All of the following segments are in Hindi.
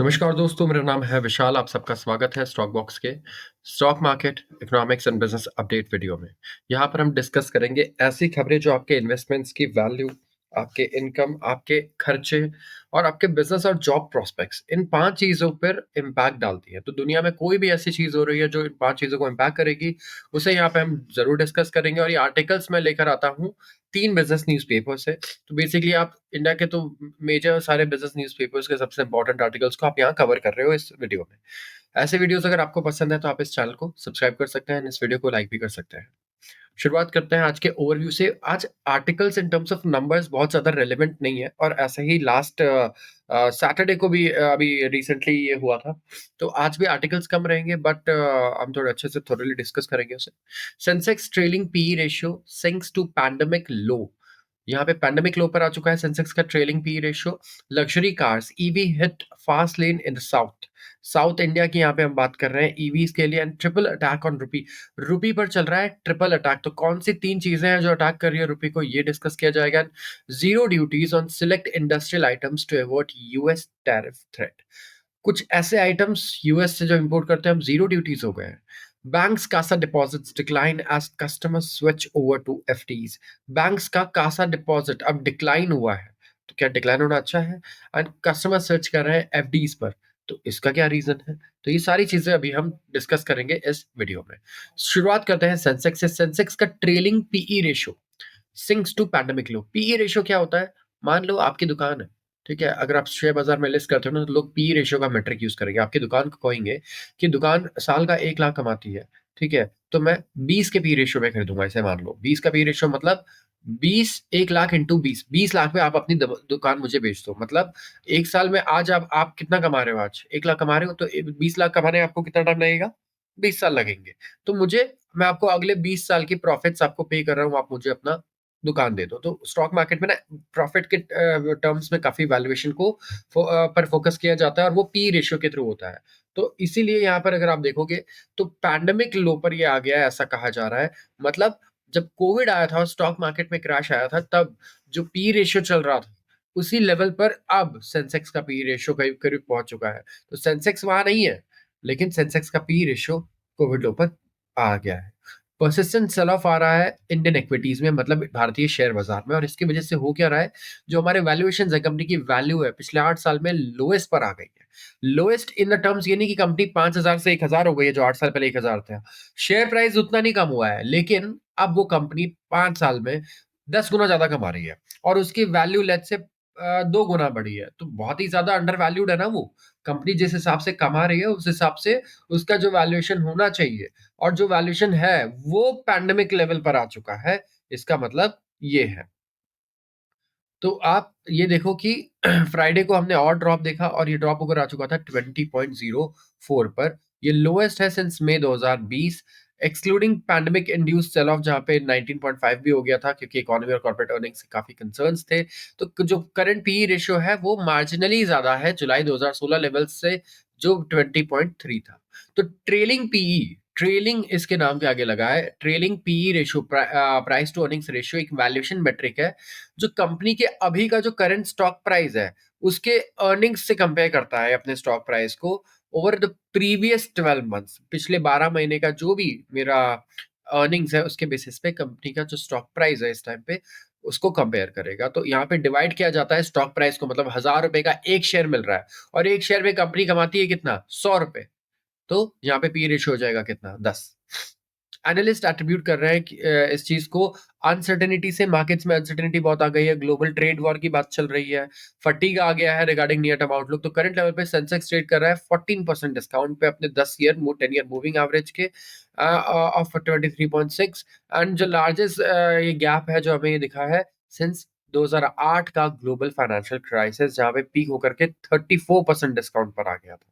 नमस्कार दोस्तों, मेरा नाम है विशाल। आप सबका स्वागत है स्टॉक बॉक्स के stock market, economics and business update video में। यहाँ पर हम डिस्कस करेंगे ऐसी खबरें जो आपके इन्वेस्टमेंट्स की वैल्यू, आपके इनकम, आपके खर्चे और आपके बिजनेस और जॉब प्रोस्पेक्ट्स, इन 5 चीज़ों पर इम्पैक्ट डालती है। तो दुनिया में कोई भी ऐसी चीज़ हो रही है जो इन 5 चीज़ों को इम्पैक्ट करेगी, उसे यहाँ पे हम ज़रूर डिस्कस करेंगे। और ये आर्टिकल्स मैं लेकर आता हूँ 3 बिजनेस न्यूज़पेपर से। तो बेसिकली आप इंडिया के तो मेजर सारे बिज़नेस न्यूज़पेपर्स के सबसे इम्पोर्टेंट आर्टिकल्स को आप यहाँ कवर कर रहे हो इस वीडियो में। ऐसे वीडियोज़ अगर आपको पसंद है तो आप इस चैनल को सब्सक्राइब कर सकते हैं, इस वीडियो को लाइक भी कर सकते हैं। शुरुआत करते हैं आज के ओवरव्यू से। आज articles in terms of numbers बहुत ज़्यादा रेलेवेंट नहीं है और ऐसे ही लास्ट सैटरडे को भी अभी रिसेंटली ये हुआ था। तो आज भी आर्टिकल्स कम रहेंगे बट हम थोड़े अच्छे से थोरली डिस्कस करेंगे उसे। Sensex trailing PE ratio sinks to pandemic low. यहाँ पे पैंडेमिक लो पर आ चुका है सेंसेक्स का trailing P ratio. Luxury cars EV hit fast lane in the south. South India की यहाँ पे हम बात कर रहे हैं ईवीज के लिए। And triple attack on rupee. Rupee पर चल रहा है ट्रिपल अटैक। तो कौन सी 3 चीजें हैं जो अटैक कर रही है रुपी को, ये डिस्कस किया जाएगा। Zero duties on select industrial items to avoid US tariff threat. कुछ ऐसे आइटम्स यूएस से जो इंपोर्ट करते हैं हम जीरो ड्यूटीज हो गए हैं। Banks CASA deposits decline as customers switch over to FDs. Banks का कासा डिपॉजिट अब डिक्लाइन हुआ है। तो क्या डिक्लाइन होना अच्छा है? एंड कस्टमर सर्च कर रहे हैं एफडीज पर। तो इसका क्या रीजन है? तो ये सारी चीजें अभी हम डिस्कस करेंगे इस वीडियो में। शुरुआत करते हैं सेंसेक्स से। सेंसेक्स का trailing PE ratio sinks to pandemic low. PE ratio क्या होता है? मान लो आपकी दुकान है, ठीक है? अगर आप शेयर बाजार में लिस्ट करते हो ना, तो लोग पीई रेशियो का मेट्रिक यूज करेंगे। आपकी दुकान को कहेंगे कि दुकान साल का 1 लाख कमाती है, ठीक है? तो मैं 20 के पी रेशियो में खरीदूंगा। इसे मान लो 20 का पी रेशियो मतलब 20 1 लाख इंटू 20 लाख में आप अपनी दुकान मुझे बेच दो। मतलब एक साल में आज आप कितना कमा रहे हो? आज 1 लाख कमा रहे हो तो 20 लाख कमाने में आपको कितना टाइम लगेगा? 20 साल लगेंगे। तो मैं आपको अगले 20 साल की प्रॉफिट्स आपको पे कर रहा हूँ, आप मुझे अपना दुकान दे दो। तो स्टॉक मार्केट में ना प्रॉफिट के टर्म्स में काफ़ी वैल्यूएशन को पर फोकस किया जाता है और वो पी रेशियो के थ्रू होता है। तो इसीलिए यहाँ पर अगर आप देखोगे तो पैंडेमिक लो पर ये आ गया है, ऐसा कहा जा रहा है। मतलब जब कोविड आया था और स्टॉक मार्केट में क्रैश आया था, तब जो पी रेशियो चल रहा था, उसी लेवल पर अब सेंसेक्स का पी रेशियो करीब-करीब पहुँच चुका है। तो सेंसेक्स वहाँ नहीं है, लेकिन सेंसेक्स का पी रेशियो कोविड लो पर आ गया है। पर्सिस्टेंट सेल ऑफ आ रहा है इंडियन इक्विटीज में, मतलब भारतीय शेयर बाजार में। और इसकी वजह से हो क्या रहा है? जो हमारे वैल्यूएशन है, कंपनी की वैल्यू है, पिछले 8 साल में लोएस्ट पर आ गई है। लोएस्ट इन द टर्म्स ये नहीं कि कंपनी 5,000 से 1,000 हो गई है, जो 8 साल पहले 1,000 था। शेयर प्राइस उतना नहीं कम हुआ है, लेकिन अब वो कंपनी 5 साल में 10 गुना ज्यादा कमा रही है और उसकी वैल्यू लेट से 2 गुना बढ़ी है। तो बहुत ही ज्यादा अंडर वैल्यूड है ना वो कंपनी। जिस हिसाब से कमा रही है उस हिसाब से उसका जो वैल्यूएशन होना चाहिए और जो वैल्यूएशन है वो पैंडेमिक लेवल पर आ चुका है। इसका मतलब ये है। तो आप ये देखो कि फ्राइडे को हमने और ड्रॉप देखा और ये ड्रॉप होकर आ चुका था 20.04 पर। ये लोएस्ट है since May 2020, excluding pandemic induced sell off, जहाँ पे 19.5 भी हो गया था क्योंकि इकोनॉमी और कॉर्पोरेट अर्निंग्स से काफी कंसर्न्स थे। तो जो करंट पीई रेशियो है वो मार्जिनली ज्यादा है जुलाई 2016 लेवल से, जो 20.3 था। तो ट्रेलिंग इसके नाम के आगे लगा है। Trailing PE ratio, price to earnings ratio, एक वैल्यूएशन मेट्रिक है जो कंपनी के अभी का जो करंट स्टॉक प्राइस है उसके अर्निंग्स से कंपेयर करता है अपने स्टॉक प्राइस को ओवर द प्रीवियस 12 मंथ्स। पिछले 12 महीने का जो भी मेरा अर्निंग्स है उसके बेसिस पे कंपनी का जो स्टॉक प्राइस है इस टाइम पे उसको कंपेयर करेगा। तो यहाँ पे डिवाइड किया जाता है स्टॉक प्राइस को, मतलब 1,000 रुपए का एक शेयर मिल रहा है और एक शेयर में कंपनी कमाती है कितना? 100 रुपए। तो यहाँ पे पी रेशियो हो जाएगा कितना? 10। एनालिस्ट एट्रीब्यूट कर रहे हैं कि इस चीज को अनसर्टेनिटी से। मार्केट्स में अनसर्टेनिटी बहुत आ गई है, ग्लोबल ट्रेड वॉर की बात चल रही है, फटीग आ गया है रिगार्डिंग नियर टर्म आउटलुक। तो करंट लेवल पे सेंसेक्स ट्रेड कर रहा है 14% डिस्काउंट पे अपने 10 ईयर मूविंग एवरेज के ऑफ 23.6। एंड जो लार्जेस्ट ये गैप है जो हमें ये दिखा है सिंस 2008 का ग्लोबल फाइनेंशियल क्राइसिस, जहां पे पीक होकर के 34% डिस्काउंट पर आ गया था।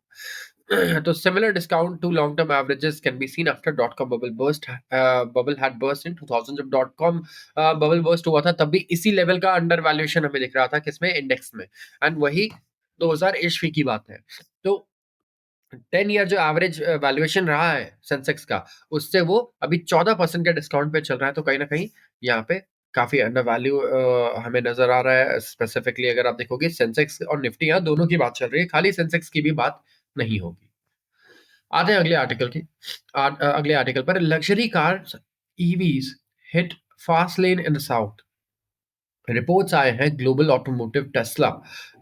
तो similar discount to long-term averages can be seen after dot-com bubble burst. Bubble had burst in 2000। जब dot-com bubble burst हुआ था तब भी इसी लेवल का अंडर वैल्यूएशन हमें दिख रहा था, किसमें? इंडेक्स में। एंड वही 2000 ईस्वी की बात है। तो 10 ईयर जो एवरेज वैल्यूएशन रहा है सेंसेक्स का, उससे वो अभी 14% के डिस्काउंट पे चल रहा है। तो कहीं ना कहीं यहाँ पे काफ़ी अंडर वैल्यू हमें नज़र आ रहा है। स्पेसिफिकली अगर आप देखोगे सेंसेक्स और निफ्टी यहाँ दोनों की बात चल रही है, खाली सेंसेक्स की भी बात नहीं होगी। आते हैं अगले आर्टिकल की अगले आर्टिकल पर luxury cars EVs hit fast lane in the south. Reports आए हैं ग्लोबल ऑटोमोटिव टेस्ला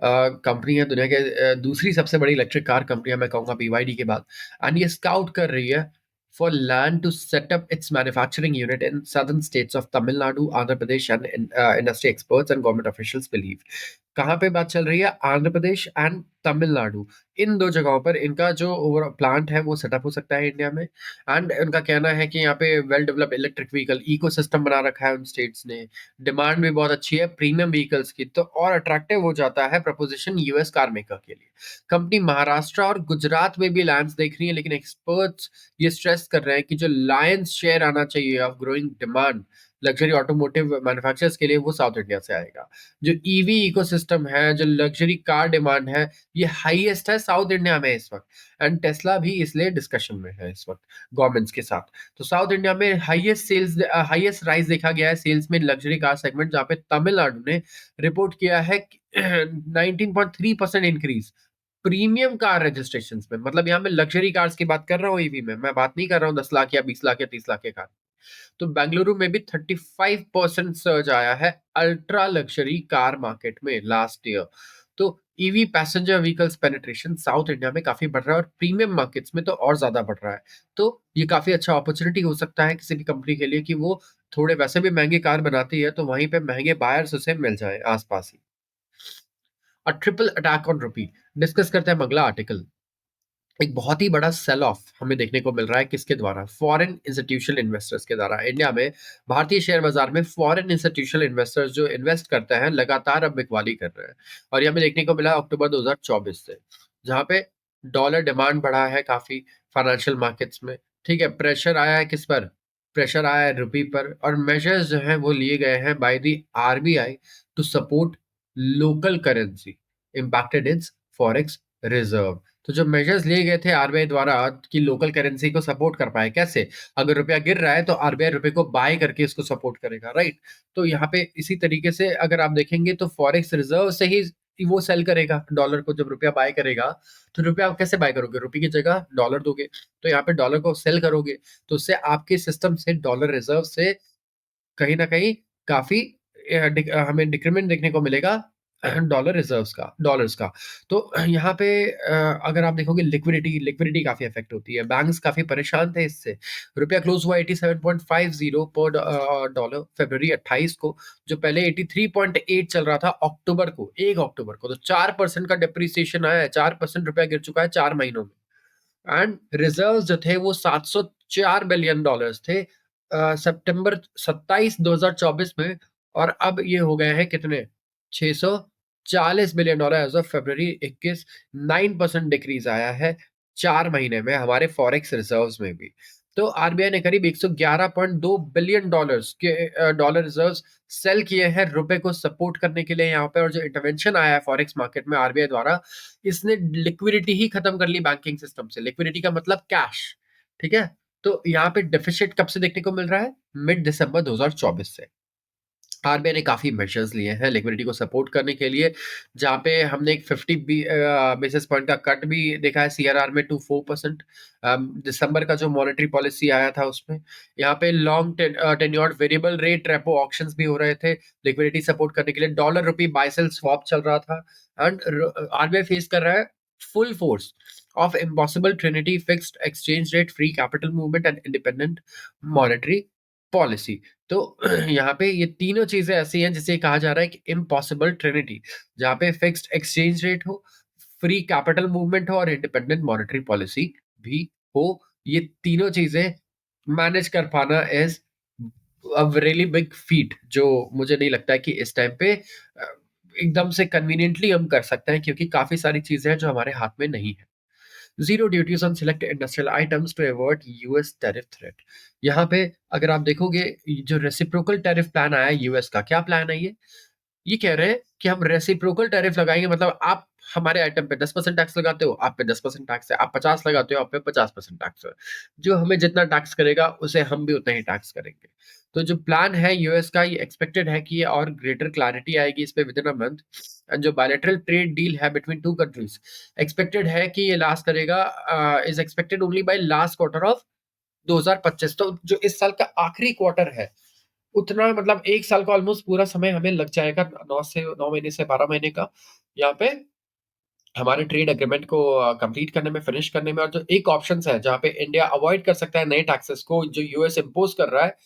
कंपनी है दुनिया के दूसरी सबसे बड़ी इलेक्ट्रिक कार कंपनी है, मैं कहूँगा BYD के बाद। एंड ये स्काउट कर रही है for land to set up its manufacturing unit in southern states of Tamil Nadu, Andhra Pradesh and industry experts and government officials believe. कहाँ पे बात चल रही है? आंध्र प्रदेश एंड तमिलनाडु, इन दो जगहों पर इनका जो ओवर प्लांट है वो सेटअप हो सकता है इंडिया में। एंड उनका कहना है कि यहाँ पे well developed electric vehicle ecosystem बना रखा है उन स्टेट्स ने। डिमांड भी बहुत अच्छी है प्रीमियम व्हीकल्स की, तो और अट्रैक्टिव हो जाता है प्रपोजिशन यूएस कार मेकर के लिए। कंपनी महाराष्ट्र और गुजरात में भी लैंड्स देख रही है, लेकिन एक्सपर्ट्स ये स्ट्रेस कर रहे हैं कि जो लायंस शेयर आना चाहिए of growing demand luxury automotive manufacturers के लिए वो साउथ इंडिया से आएगा। जो ईवी इकोसिस्टम है, जो लग्जरी कार डिमांड है, ये हाईएस्ट है साउथ इंडिया में इस वक्त। एंड टेस्ला भी इसलिए डिस्कशन में है इस वक्त गवर्नमेंट्स के साथ। तो साउथ इंडिया में हाईएस्ट राइज देखा गया है सेल्स में लग्जरी कार सेगमेंट, जहाँ पे तमिलनाडु ने रिपोर्ट किया है 19.3% इंक्रीज प्रीमियम कार रजिस्ट्रेशन में। मतलब यहाँ मैं लग्जरी कार्स की बात कर रहा हूँ ईवी में, मैं बात नहीं कर रहा हूँ 10 लाख या 20 लाख या 30 लाख के कार। तो बेंगलुरु में भी 35% सर्ज आया है अल्ट्रा लग्जरी कार मार्केट में लास्ट ईयर। तो EV passenger vehicles penetration south India में काफी बढ़ रहा है और प्रीमियम मार्केट्स में तो और ज्यादा बढ़ रहा है। तो ये काफी अच्छा अपॉर्चुनिटी हो सकता है किसी भी कंपनी के लिए कि वो थोड़े वैसे भी महंगी कार बनाती है, तो वहीं पे महंगे बायर्स उसे मिल जाए आसपास ही। और triple attack on rupee discuss करते हैं अगला आर्टिकल। एक बहुत ही बड़ा सेल ऑफ हमें देखने को मिल रहा है किसके द्वारा? फॉरेन इंस्टीट्यूशनल इन्वेस्टर्स के द्वारा। इंडिया में भारतीय शेयर बाजार में फॉरेन इंस्टीट्यूशनल इन्वेस्टर्स जो इन्वेस्ट करते हैं लगातार अब बिकवाली कर रहे हैं। और ये हमें देखने को मिला अक्टूबर 2024 से, जहाँ पे डॉलर डिमांड बढ़ा है काफी फाइनेंशियल मार्केट्स में। ठीक है, प्रेशर आया है किस पर? प्रेशर आया है रुपी पर, और मेजर्स जो हैं वो लिए गए हैं by the RBI to support local currency impacted its forex reserve. तो जो मेजर्स लिए गए थे आरबीआई द्वारा कि लोकल करेंसी को सपोर्ट कर पाए, कैसे? अगर रुपया गिर रहा है तो आरबीआई रुपए को बाय करके इसको सपोर्ट करेगा, राइट? तो यहाँ पे इसी तरीके से अगर आप देखेंगे तो फॉरेक्स रिजर्व से ही वो सेल करेगा डॉलर को। जब रुपया बाय करेगा तो रुपया आप कैसे बाय करोगे? रुपये की जगह डॉलर दोगे, तो यहाँ पे डॉलर को सेल करोगे, तो उससे आपके सिस्टम से डॉलर रिजर्व से कहीं न कहीं काफ़ी हमें डिक्रीमेंट देखने को मिलेगा डॉलर्स का। तो यहाँ पे अगर आप देखोगे लिक्विडिटी काफ़ी अफ़ेक्ट होती है। बैंक्स काफ़ी परेशान थे इससे। रुपया क्लोज़ हुआ 87.50 पर डॉलर फ़रवरी 28 को, जो पहले 83.8 चल रहा था अक्टूबर को, 1 अक्टूबर को। तो 4% का डेप्रिसिएशन आया है, 4% रुपया गिर चुका है 4 महीनों में। एंड रिजर्व्स जो थे वो 704 बिलियन डॉलर्स थे सितंबर 27 2024 में। और अब ये हो गए हैं कितने? 640 billion dollar as of February 21। 9% decrease आया है 4 महीने में हमारे फॉरेक्स रिजर्व्स में भी। तो आरबीआई ने करीब 111.2 बिलियन डॉलर्स के डॉलर रिजर्व्स सेल किए हैं रुपए को सपोर्ट करने के लिए यहाँ पे। और जो इंटरवेंशन आया है फॉरेक्स मार्केट में आरबीआई द्वारा, इसने लिक्विडिटी ही खत्म कर ली बैंकिंग सिस्टम से। लिक्विडिटी का मतलब कैश, ठीक है? तो यहाँ पे डेफिसिट कब से देखने को मिल रहा है? मिड दिसंबर 2024 से। आरबीआई ने काफ़ी मेजर्स लिए हैं लिक्विडिटी को सपोर्ट करने के लिए, जहाँ पे हमने एक 50 बेसिस पॉइंट का कट भी देखा है सीआरआर में टू 4%। दिसंबर का जो मॉनेटरी पॉलिसी आया था उसमें यहाँ पे long tenured variable rate repo options भी हो रहे थे लिक्विडिटी सपोर्ट करने के लिए। Dollar rupee buy sell swap चल रहा था। एंड आरबीआई फेस कर रहा है full force of impossible trinity fixed exchange rate free capital movement and independent monetary policy. तो यहाँ पे ये तीनों चीजें ऐसी हैं जिसे कहा जा रहा है कि इम्पॉसिबल ट्रिनिटी, जहाँ पे फिक्स्ड एक्सचेंज रेट हो, फ्री कैपिटल मूवमेंट हो और इंडिपेंडेंट मॉनेटरी पॉलिसी भी हो। ये तीनों चीजें मैनेज कर पाना is a really big feet, जो मुझे नहीं लगता है कि इस टाइम पे एकदम से कन्वीनियंटली हम कर सकते हैं, क्योंकि काफी सारी चीजें हैं जो हमारे हाथ में नहीं है। Zero duties on select industrial items to avoid US tariff threat. यहाँ पे अगर आप देखोगे जो रेसिप्रोकल टैरिफ प्लान आया है यूएस का, क्या प्लान है ये कह रहे हैं कि हम रेसिप्रोकल टैरिफ लगाएंगे, मतलब आप हमारे आइटम पे 10% टैक्स लगाते हो, आप पे 10% टैक्स है, आप 50 लगाते हो, आप पे 50% टैक्स है। जो हमें जितना टैक्स करेगा उसे हम भी उतना ही टैक्स करेंगे। तो जो प्लान है यूएस का, ये एक्सपेक्टेड है कि ये और ग्रेटर क्लैरिटी आएगी इस पे with in a month. And जो बायलैटरल ट्रेड डील है बिटवीन टू कंट्रीज, एक्सपेक्टेड है कि ये लास्ट करेगा, is expected only by last quarter of 2025। तो जो इस साल का आखिरी क्वार्टर है, उतना मतलब 1 साल का ऑलमोस्ट पूरा समय हमें लग जाएगा, 9 महीने से 12 महीने का, यहाँ पे हमारे ट्रेड एग्रीमेंट को कंप्लीट करने में, फिनिश करने में। और जो एक ऑप्शंस है जहाँ पे इंडिया अवॉइड कर सकता है नए टैक्सेस को जो यूएस इम्पोज कर रहा है,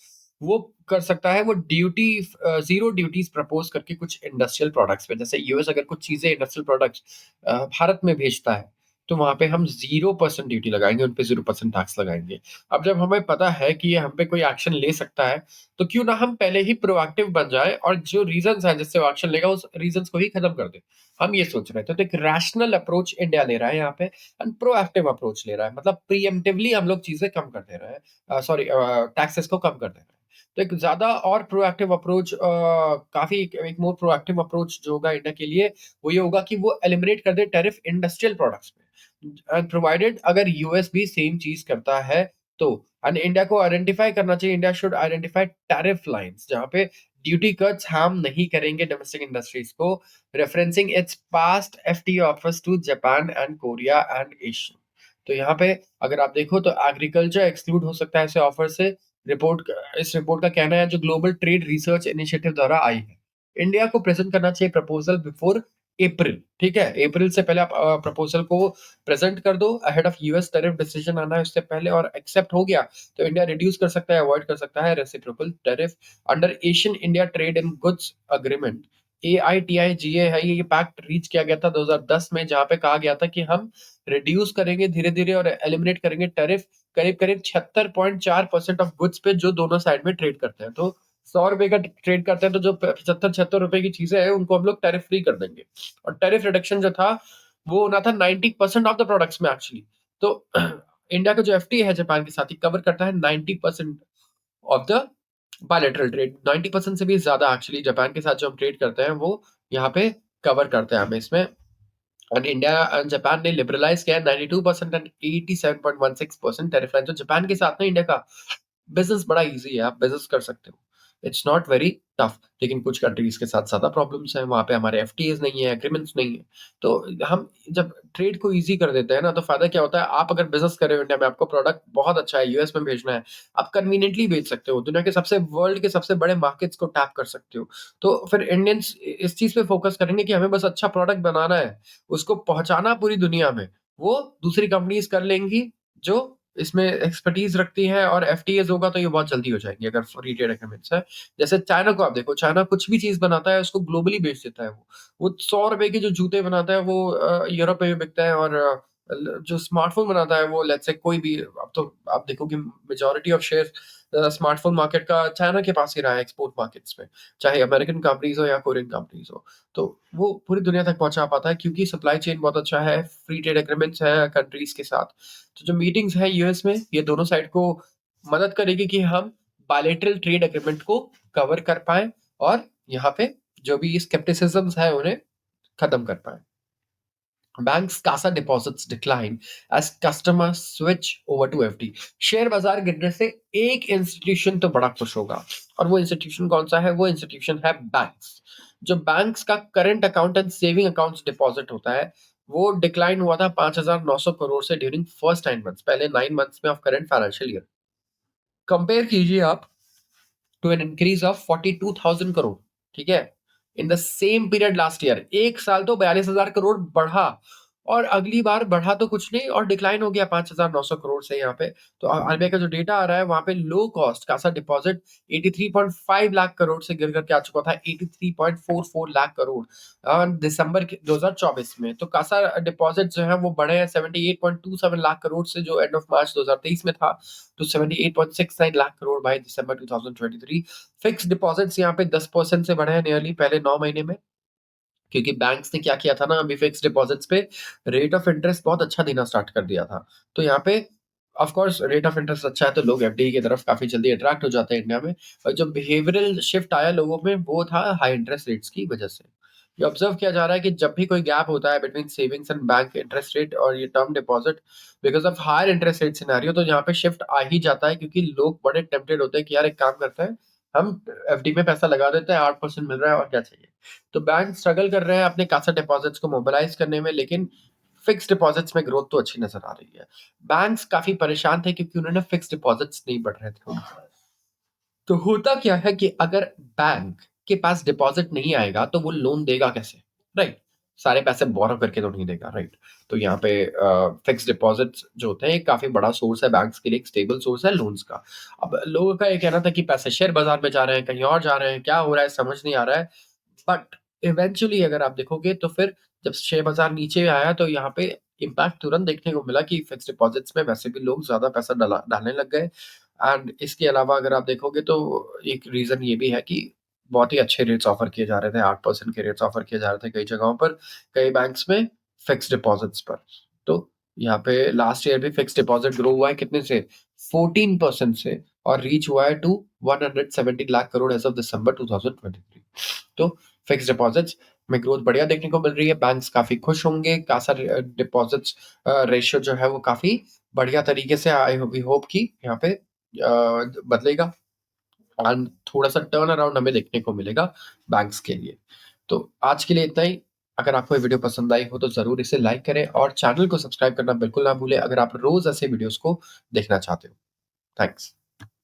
वो कर सकता है, वो ड्यूटी जीरो ड्यूटीज प्रपोज करके कुछ इंडस्ट्रियल प्रोडक्ट्स पे। जैसे यूएस अगर कुछ चीजें इंडस्ट्रियल प्रोडक्ट्स भारत में भेजता है, तो वहां पे हम 0% ड्यूटी लगाएंगे, उन पे 0% टैक्स लगाएंगे। अब जब हमें पता है कि ये हम पे कोई एक्शन ले सकता है, तो क्यों ना हम पहले ही प्रोएक्टिव बन जाए और जो रीजंस हैं जिससे वो एक्शन लेगा, उस रीजंस को ही खत्म कर दे। हम ये सोच रहे थे। तो एक रैशनल अप्रोच इंडिया ले रहा है यहाँ पे, एंड प्रोएक्टिव अप्रोच ले रहा है, मतलब प्रीएम्प्टिवली हम लोग चीजें कम कर दे रहे हैं, सॉरी, टैक्सेस को कम कर दे रहे हैं। तो एक ज्यादा और प्रोएक्टिव अप्रोच, काफी एक मोर प्रोएक्टिव अप्रोच जो होगा इंडिया के लिए, वो ये होगा कि वो एलिमिनेट कर दे टैरिफ इंडस्ट्रियल प्रोडक्ट्स पे, एंड प्रोवाइडेड अगर यूएस भी सेम चीज करता है तो। एंड इंडिया को आइडेंटिफाई करना चाहिए, India should identify tariff lines जहाँ पे ड्यूटी कट्स हार्म नहीं करेंगे डोमेस्टिक इंडस्ट्रीज को, referencing its past FTA offers to Japan and Korea and Asia। तो यहाँ पे अगर आप देखो तो एग्रीकल्चर एक्सक्लूड हो सकता है ऐसे ऑफर से। इस रिपोर्ट का कहना है जो ग्लोबल ट्रेड रिसर्च इनिशिएटिव द्वारा आई है, इंडिया को प्रेजेंट करना चाहिए प्रपोजल बिफोर अप्रैल। ठीक है, अप्रैल से पहले आप प्रपोजल को प्रेजेंट कर दो, ahead of US tariff decision आना है उससे पहले, और एक्सेप्ट हो गया तो इंडिया रिड्यूस कर सकता है, अवॉइड कर सकता है reciprocal tariff under Asian India trade in goods agreement. AITIGA है, ये पैक्ट रीच किया गया था 2010 में, जहां पे कहा गया था कि हम रिड्यूस करेंगे धीरे धीरे और एलिमिनेट करेंगे टैरिफ करीब करीब 76.4% ऑफ गुड्स पे जो दोनों साइड में ट्रेड करते हैं। तो 100 रुपए का ट्रेड करते हैं तो जो 75-76 रुपए की चीजें हैं उनको हम लोग टैरिफ फ्री कर देंगे। और टैरिफ रिडक्शन जो था वो होना था 90% ऑफ द प्रोडक्ट्स में एक्चुअली। तो इंडिया का जो एफटीए है जापान के साथ ही कवर करता है 90% ऑफ द बायलैटरल ट्रेड। 90% से भी ज्यादा एक्चुअली जापान के साथ जो हम ट्रेड करते हैं वो यहाँ पे कवर करते हैं हमें इसमें। और इंडिया एंड जापान ने लिबरलाइज किया है 92% एंड 87.16% टैरिफ लाइन। तो जापान के साथ ना इंडिया का बिजनेस बड़ा इजी है, आप बिजनेस कर सकते हो, इट्स नॉट वेरी टफ। लेकिन कुछ कंट्रीज के साथ ज्यादा प्रॉब्लम्स हैं, वहां पे हमारे एफटीएस नहीं है, एग्रीमेंट्स नहीं है। तो हम जब ट्रेड को इजी कर देते हैं ना, तो फायदा क्या होता है, आप अगर बिजनेस कर रहे हो इंडिया में, आपको प्रोडक्ट बहुत अच्छा है, यूएस में भेजना है, आप कन्वीनियंटली बेच सकते हो, दुनिया के सबसे वर्ल्ड के सबसे बड़े मार्केट्स को टैप कर सकते हो। तो फिर इंडियंस इस चीज पे फोकस करेंगे कि हमें बस अच्छा प्रोडक्ट बनाना है, उसको पहुंचाना पूरी दुनिया में, वो दूसरी कंपनीज कर लेंगी जो इसमें एक्सपर्टीज रखती है। और एफटीएस होगा तो ये बहुत जल्दी हो जाएंगे अगर फ्री ट्रेड एग्रीमेंट्स है। जैसे चाइना को आप देखो, चाइना कुछ भी चीज बनाता है उसको ग्लोबली बेच देता है। वो 100 रुपए के जो जूते बनाता है वो यूरोप में भी बिकता है, और जो स्मार्टफोन बनाता है वो लेट्स से कोई भी, अब तो आप देखो कि majority of share smartphone market का चाइना के पास ही रहा है एक्सपोर्ट मार्केट्स में, चाहे अमेरिकन कंपनीज हो या कोरियन कंपनीज हो। तो वो पूरी दुनिया तक पहुंचा पाता है क्योंकि सप्लाई चेन बहुत अच्छा है, फ्री ट्रेड एग्रीमेंट्स है कंट्रीज के साथ। तो जो मीटिंग्स है यूएस में, ये दोनों साइड को मदद करेगी कि हम बायलैटरल ट्रेड एग्रीमेंट को कवर कर पाए और यहाँ पे जो भी स्केप्टिसिज्म्स है उन्हें खत्म कर पाए। Banks' CASA deposits decline as customers switch over to FD। Share बाजार गिरने से एक इंस्टीट्यूशन तो बड़ा खुश होगा, और वो इंस्टीट्यूशन कौन सा है, वो इंस्टीट्यूशन है बैंक्स। जो बैंक्स का current account and saving accounts deposit होता है, वो डिक्लाइन हुआ था 5,900 करोड़ से ड्यूरिंग फर्स्ट 9 मंथ्स, पहले 9 मंथ्स में of current financial year. Compare कीजिए आप to an increase of 42,000 crore, ठीक है, in the same period last year. एक साल तो 42,000 करोड़ बढ़ा, और अगली बार बढ़ा तो कुछ नहीं और डिक्लाइन हो गया 5,900 करोड़ से यहाँ पे। तो आरबीआई का जो डेटा आ रहा है वहां पे low cost Kasa deposit 83.5 lakh crore से गिर करके आ चुका था 83.44 लाख करोड़ दिसंबर 2024 में। तो कासा डिपॉजिट जो है वो बढ़े हैं 78.27 लाख करोड़ से, जो एंड ऑफ मार्च 2023 में था, to 78.69 lakh crore by December 2023। Fix deposits यहाँ पे 10% से बढ़े हैं नियरली पहले 9 महीने में, क्योंकि बैंक्स ने क्या किया था ना, अभी फिक्स डिपॉजिट्स पे रेट ऑफ इंटरेस्ट बहुत अच्छा देना स्टार्ट कर दिया था। तो यहाँ पे of course rate of interest अच्छा है तो लोग एफडी की तरफ काफी जल्दी अट्रैक्ट हो जाते हैं इंडिया में। और जो बिहेवियरल शिफ्ट आया लोगों में वो था हाई इंटरेस्ट रेट्स की वजह से। ये ऑब्जर्व किया जा रहा है कि जब भी कोई गैप होता है between savings and bank interest rate और ये term deposit, because of higher interest rate scenario, तो यहाँ पे शिफ्ट आ ही जाता है, क्योंकि लोग बड़े टेम्पटेड होते हैं कि यार एक काम करते हैं, हम एफडी में पैसा लगा देते हैं, 8% मिल रहा है और क्या चाहिए। तो बैंक स्ट्रगल कर रहे हैं अपने कासा डिपॉजिट्स को मोबिलाइज करने में, लेकिन फिक्स डिपॉजिट्स में ग्रोथ तो अच्छी नजर आ रही है। बैंक्स काफी परेशान थे क्योंकि उन्होंने फिक्स डिपॉजिट्स नहीं बढ़ रहे थे। तो होता क्या है कि अगर बैंक के पास डिपॉजिट नहीं आएगा तो वो लोन देगा कैसे, राइट? सारे पैसे बोरो करके तो नहीं देगा, राइट? तो यहाँ पे फिक्स डिपॉजिट्स जो होते हैं एक काफी बड़ा सोर्स है बैंक्स के लिए, एक स्टेबल सोर्स है लोन्स का। अब लोगों का ये कहना था कि पैसे शेयर बाजार में जा रहे हैं, कहीं और जा रहे हैं, क्या हो रहा है समझ नहीं आ रहा है। बट इवेंचुअली अगर आप देखोगे तो फिर जब शेयर बाजार नीचे आया तो यहाँ पे इम्पैक्ट तुरंत देखने को मिला कि फिक्स डिपॉजिट्स में वैसे भी लोग ज्यादा पैसा डालने लग गए। एंड इसके अलावा अगर आप देखोगे तो एक रीज़न ये भी है कि बहुत ही अच्छे रेट्स ऑफ़र किए जा रहे थे, 8% के रेट्स ऑफ़र किए जा रहे थे कई जगहों पर, कई बैंक्स में फिक्स्ड डिपॉज़िट्स पर। तो यहाँ पे लास्ट ईयर भी फिक्स्ड डिपॉज़िट ग्रो हुआ है कितने से? 14% से, और रीच हुआ है to 170 lakh crore as of December 2023। तो फिक्स्ड डिपॉज़िट्स में ग्रोथ बढ़िया देखने को मिल रही है, बैंक्स काफ़ी खुश होंगे, कासा डिपॉज़िट्स रेशियो जो है वो काफ़ी बढ़िया तरीके से आई वी होप कि यहाँ पे बदलेगा एंड थोड़ा-सा टर्न अराउंड हमें देखने को मिलेगा बैंक्स के लिए। तो आज के लिए इतना ही। अगर आपको ये वीडियो पसंद आई हो तो ज़रूर इसे लाइक करें और चैनल को सब्सक्राइब करना बिल्कुल ना भूलें अगर आप रोज़ ऐसे वीडियोज़ को देखना चाहते हो। थैंक्स।